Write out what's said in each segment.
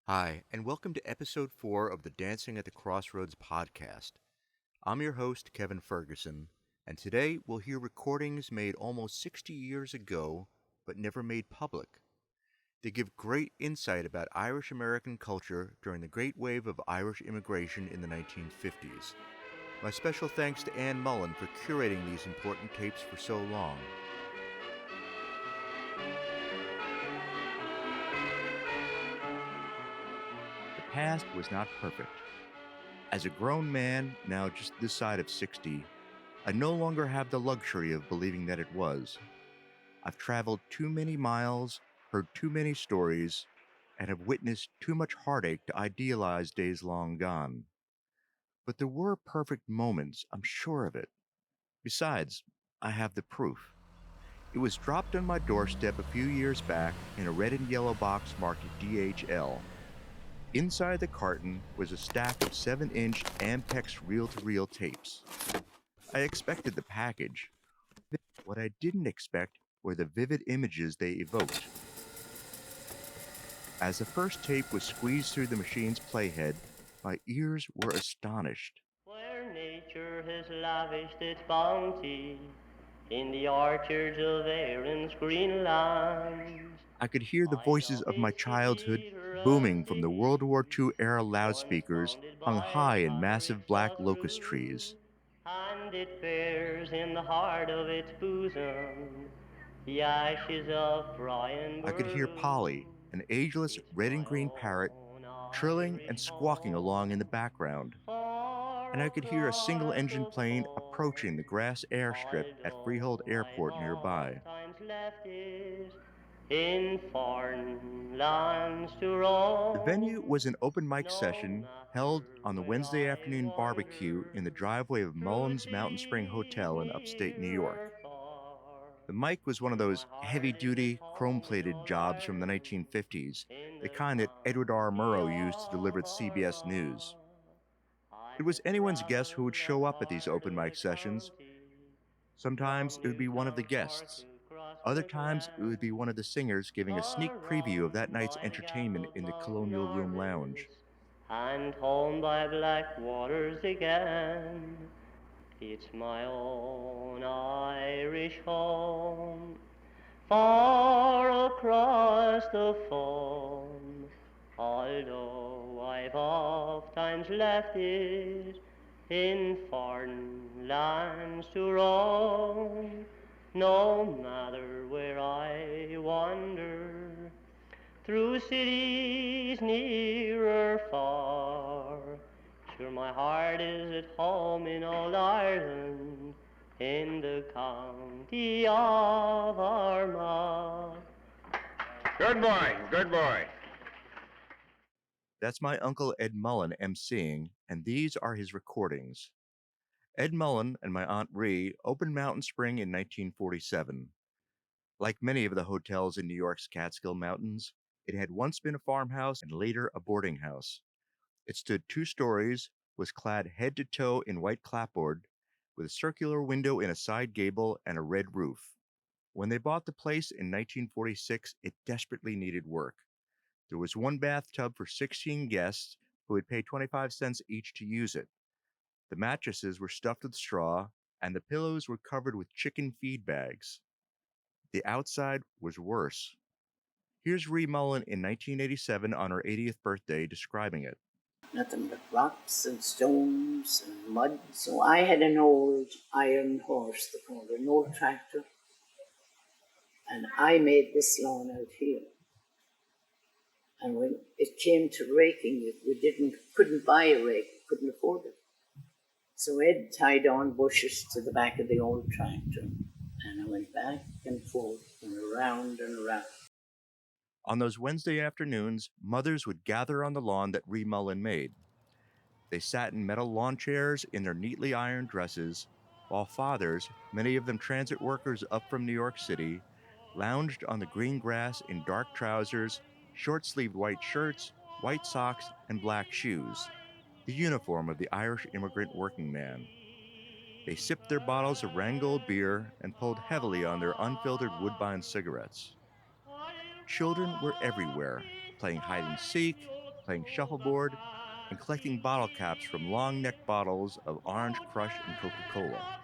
Hi, and welcome to episode 4 of the Dancing at the Crossroads podcast. I'm your host, Kevin Ferguson, and today we'll hear recordings made almost 60 years ago but never made public. They give great insight about Irish American culture during the great wave of Irish immigration in the 1950s. My special thanks to Anne Mullen for curating these important tapes for so long. The past was not perfect. As a grown man, now just this side of 60, I no longer have the luxury of believing that it was. I've traveled too many miles, heard too many stories, and have witnessed too much heartache to idealize days long gone. But there were perfect moments, I'm sure of it. Besides, I have the proof. It was dropped on my doorstep a few years back in a red and yellow box marked DHL. Inside the carton was a stack of 7-inch Ampex reel-to-reel tapes. I expected the package. What I didn't expect were the vivid images they evoked. As the first tape was squeezed through the machine's playhead, my ears were astonished. Where nature has lavished its bounty in the orchards of Erin's green lands. I could hear the I voices saw of my his childhood cedar booming from the World rustic, War II era once loudspeakers bounded hung by high in fabrics massive black of locust trees. rue, and it bears in the heart of its bosom the ashes of Brian I could hear Boru. Polly, an ageless It's red and my green parrot, own trilling and Irish squawking along in the home. background, and Far I could hear a single across engine the plane foam, approaching the grass airstrip at Freehold although I've Airport nearby. ofttimes left it in foreign lands to roam. The venue was an open mic No session held matter on the where Wednesday I afternoon barbecue wander, in the driveway of through Mullins Mountain Spring cities Hotel in upstate New near York. or far, The mic was one of still my those heart heavy is at duty, chrome home in plated old jobs from the Ireland, 1950s, in the the kind that Edward R. county Murrow used to deliver of the CBS Armagh. News. I It was have anyone's guess who would traveled show that up at these part open of the mic sessions. county, Sometimes from it would be one of the Newtownshire guests. to Other Crossroads times it would be one of the singers giving a sneak preview of that around night's by the entertainment Gapple in the Mountain Colonial Room Norris, Lounge. and home by black waters again. It's my own Irish home, far across the foam, although I've ofttimes left it in foreign lands to roam. No matter where I wander, through cities near or far, sure my heart is at home in old Ireland, in the county of Armagh. Good boy, good boy. That's my uncle Ed Mullen emceeing, and these are his recordings. Ed Mullen and my Aunt Ree opened Mountain Spring in 1947. Like many of the hotels in New York's Catskill Mountains, it had once been a farmhouse and later a boarding house. It stood 2 stories, was clad head to toe in white clapboard, with a circular window in a side gable and a red roof. When they bought the place in 1946, it desperately needed work. There was one bathtub for 16 guests who would pay 25 cents each to use it. The mattresses were stuffed with straw, and the pillows were covered with chicken feed bags. The outside was worse. Here's Ree Mullen in 1987 on her 80th birthday describing it. Nothing but rocks and stones and mud. So I had an old iron horse, they called it, an old tractor, and I made this lawn out here. And when it came to raking it, we couldn't buy a rake, couldn't afford it. So Ed tied on bushes to the back of the old tractor, and I went back and forth and around and around. On those Wednesday afternoons, mothers would gather on the lawn that Ree Mullen made. They sat in metal lawn chairs in their neatly ironed dresses, while fathers, many of them transit workers up from New York City, lounged on the green grass in dark trousers, short-sleeved white shirts, white socks, and black shoes, the uniform of the Irish immigrant working man. They sipped their bottles of Rangold beer and pulled heavily on their unfiltered Woodbine cigarettes. Children were everywhere, playing hide and seek, playing shuffleboard, and collecting bottle caps from long-necked bottles of Orange Crush and Coca-Cola.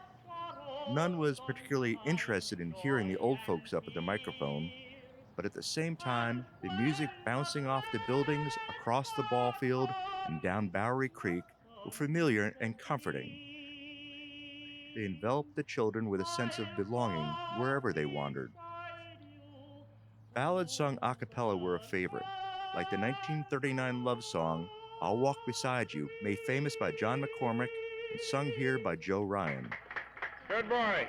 None was particularly interested in hearing the old folks up at the microphone, but at the same time, the music bouncing off the buildings across the ball field and down Bowery Creek were familiar and comforting. They enveloped the children with a sense of belonging wherever they wandered. Ballads sung a cappella were a favorite, like the 1939 love song I'll Walk Beside You, made famous by John McCormick and sung here by Joe Ryan. Good boy.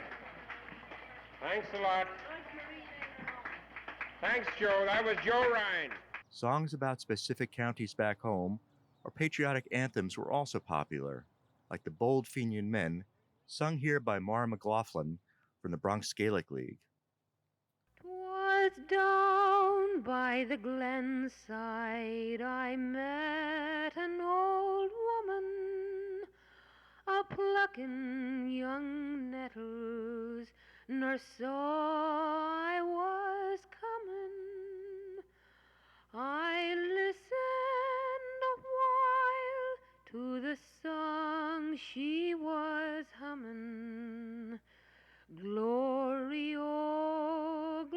Thanks a lot. Thanks, Joe. That was Joe Ryan. Songs about specific counties back home or patriotic anthems were also popular, like the Bold Fenian Men, sung here by Maura McLoughlin from the Bronx Gaelic League. 'Twas down by the glen side I met an old woman, a-plucking young nettles, nor saw I was comin'. I listened a while to the song she was hummin'. Glory, oh,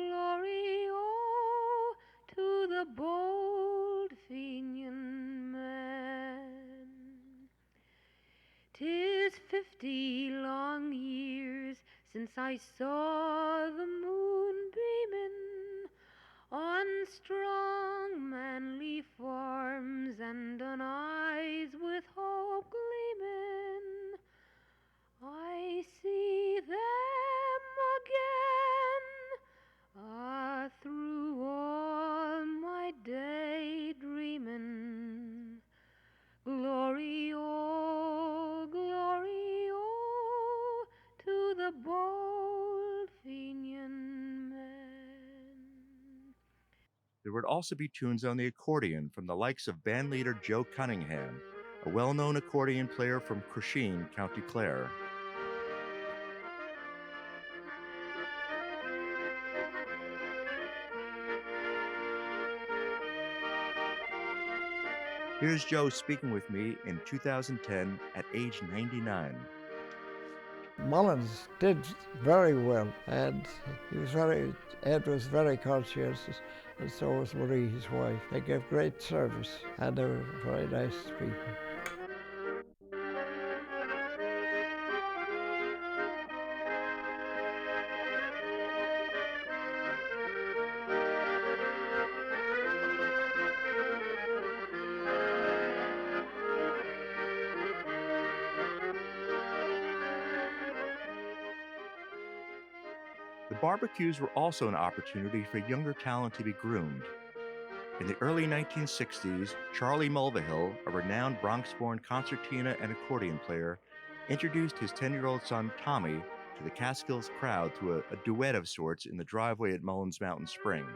to the bold Fenian man. 'Tis 50 long years since I saw the moon beamin' on strong manly forms and on eyes with hope gleamin'. I see them again, through all my daydreamin'. Glory, oh, to the bold Fenian man. There would also be tunes on the accordion from the likes of bandleader Joe Cunningham, a well-known accordion player from Crusheen, County Clare. Here's Joe speaking with me in 2010 at age 99. Mullins did very well, and Ed was very conscientious, and so was Marie, his wife. They gave great service, and they were very nice people. The barbecues were also an opportunity for younger talent to be groomed. In the early 1960s, Charlie Mulvihill, a renowned Bronx-born concertina and accordion player, introduced his 10-year-old son Tommy to the Catskills crowd through a duet of sorts in the driveway at Mullins Mountain Spring.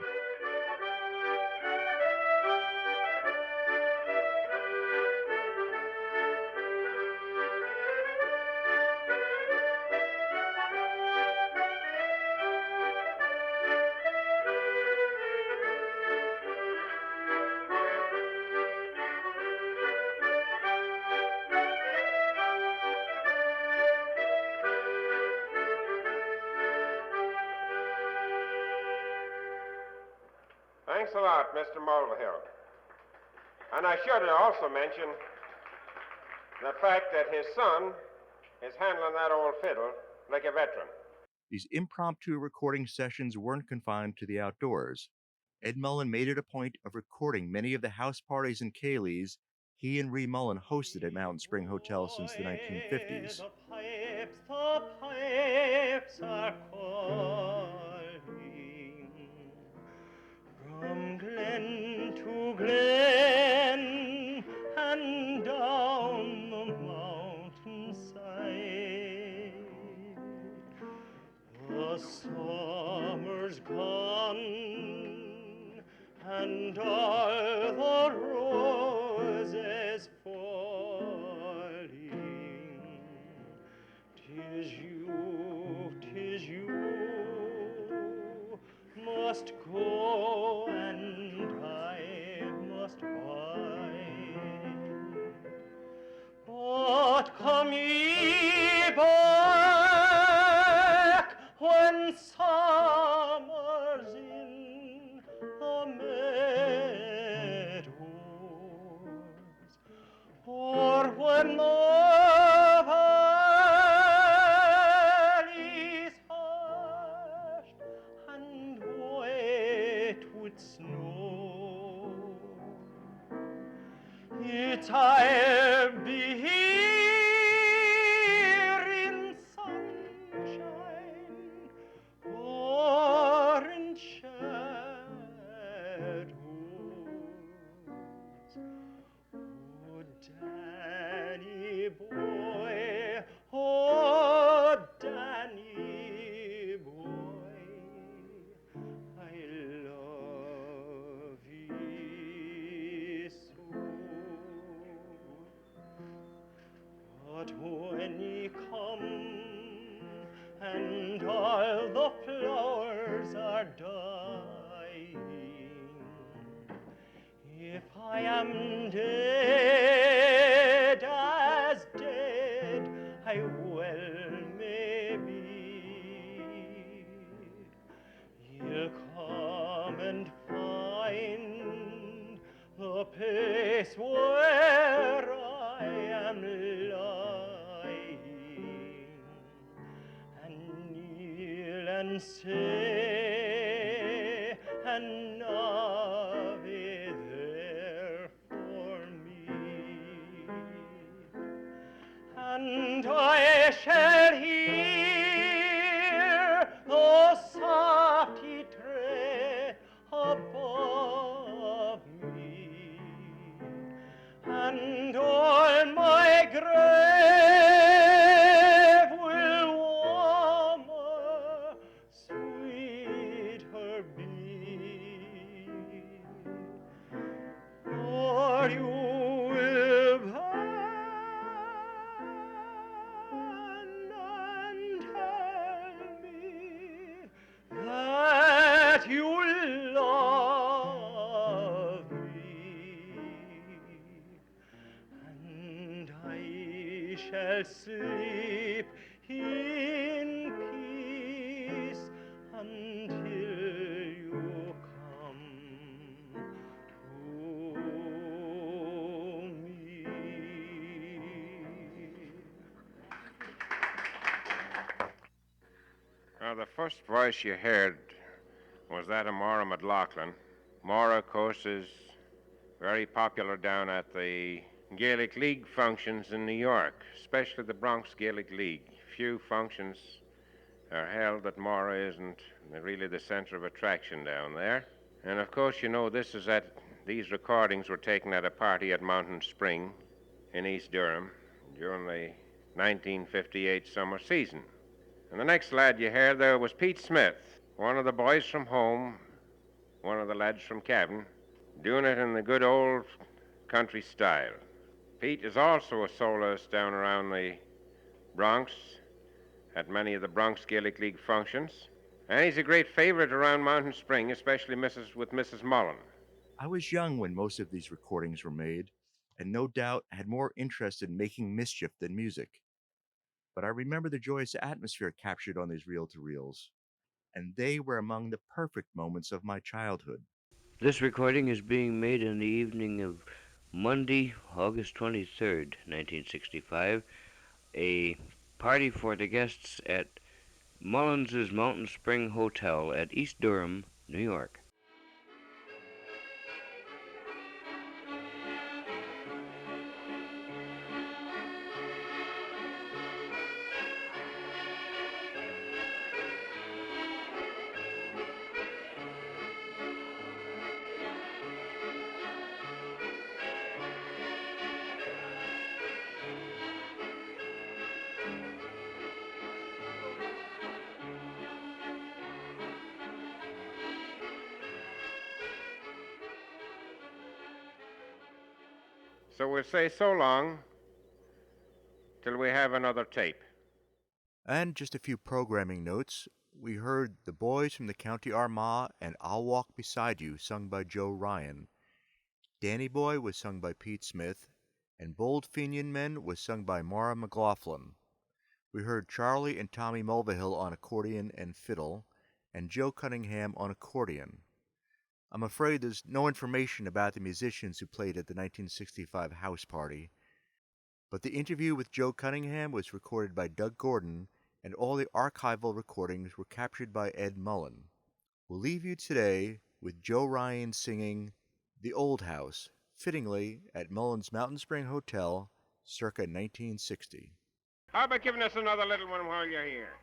Thanks a lot, Mr. Mulvihill. And I should also mention the fact that his son is handling that old fiddle like a veteran. These impromptu recording sessions weren't confined to the outdoors. Ed Mullen made it a point of recording many of the house parties and ceilidhs he and Ree Mullen hosted at Mountain Spring Hotel since the 1950s. The pipes are calling from glen to glen and down the mountainside. The summer's gone and all the roses falling. 'Tis you must go and I must It's I'll be here in sunshine or in shadows. Oh, Danny boy, oh, Danny boy, I love thee so. But when ye come and all the flowers are dying, if I am dead as dead I well may be, you'll come and find the place where I am lying, and kneel and say an Ave there for me, and I shall hear the soft tread above me, and on my grave will warmer, sweeter be. For you will plan and tell me that you love me, and I shall sleep in peace until you come to me. Now, the first voice you heard was that of Maura McLoughlin. Maura, of course, is very popular down at the Gaelic League functions in New York, especially the Bronx Gaelic League. Few functions are held that Maura isn't really the center of attraction down there. And of course, you know, these recordings were taken at a party at Mountain Spring in East Durham during the 1958 summer season. And the next lad you heard there was Pete Smith, one of the boys from home, one of the lads from Cavan, doing it in the good old country style. Pete is also a soloist down around the Bronx at many of the Bronx Gaelic League functions. And he's a great favorite around Mountain Spring, especially with Mrs. Mullen. I was young when most of these recordings were made, and no doubt had more interest in making mischief than music. But I remember the joyous atmosphere captured on these reel to reels, and they were among the perfect moments of my childhood. This recording is being made in the evening of Monday, August 23rd, 1965, a party for the guests at Mullins's Mountain Spring Hotel at East Durham, New York. So we'll say so long till we have another tape. And just a few programming notes. We heard The Boys from the County Armagh and I'll Walk Beside You sung by Joe Ryan. Danny Boy was sung by Pete Smith, and Bold Fenian Men was sung by Maura McLoughlin. We heard Charlie and Tommy Mulvihill on accordion and fiddle, and Joe Cunningham on accordion. I'm afraid there's no information about the musicians who played at the 1965 house party, but the interview with Joe Cunningham was recorded by Doug Gordon, and all the archival recordings were captured by Ed Mullen. We'll leave you today with Joe Ryan singing The Old House, fittingly at Mullen's Mountain Spring Hotel circa 1960. How about giving us another little one while you're here?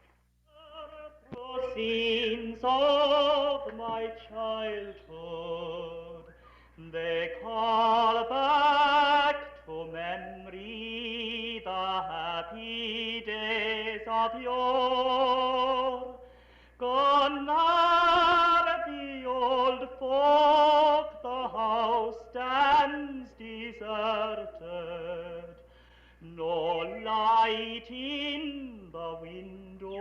Scenes of my childhood, they call back to memory the happy days of yore. Gone are the old folk, the house stands deserted. No light in the window,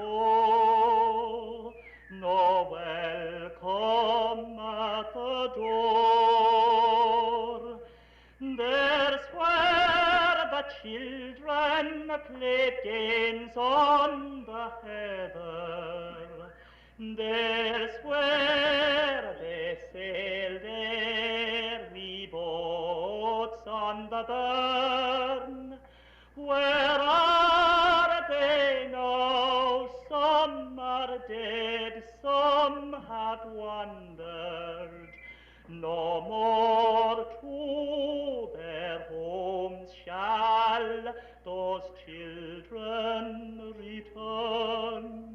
no welcome at the door. There's where the children played games on the heather. There's where they sailed their wee boats on the burn. Where are they now? Some are dead, some have wandered. No more to their homes shall those children return.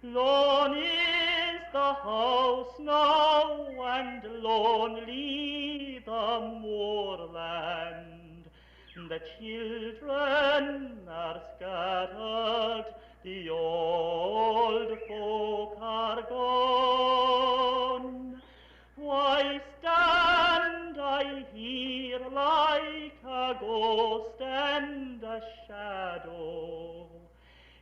Lone is the house now, and lonely the moorland. The children are scattered, the old folk are gone. Why stand I here like a ghost and a shadow?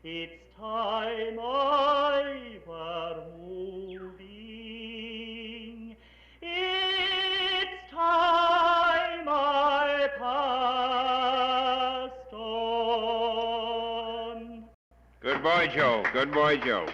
It's time I were moving. It's time I passed on. Good boy, Joe. Good boy, Joe.